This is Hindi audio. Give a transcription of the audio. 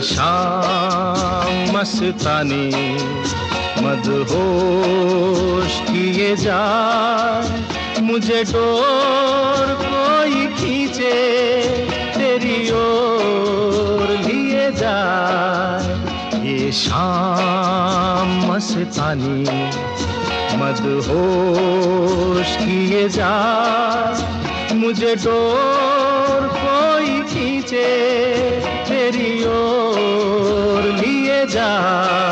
शाम मस्तानी मदहोश किए जाए, मुझे डोर कोई खींचे तेरी ओर लिए जाए। ये शाम मस्तानी मदहोश किए जाए, मुझे डोर कोई खींचे तेरी ओर लिए जाए।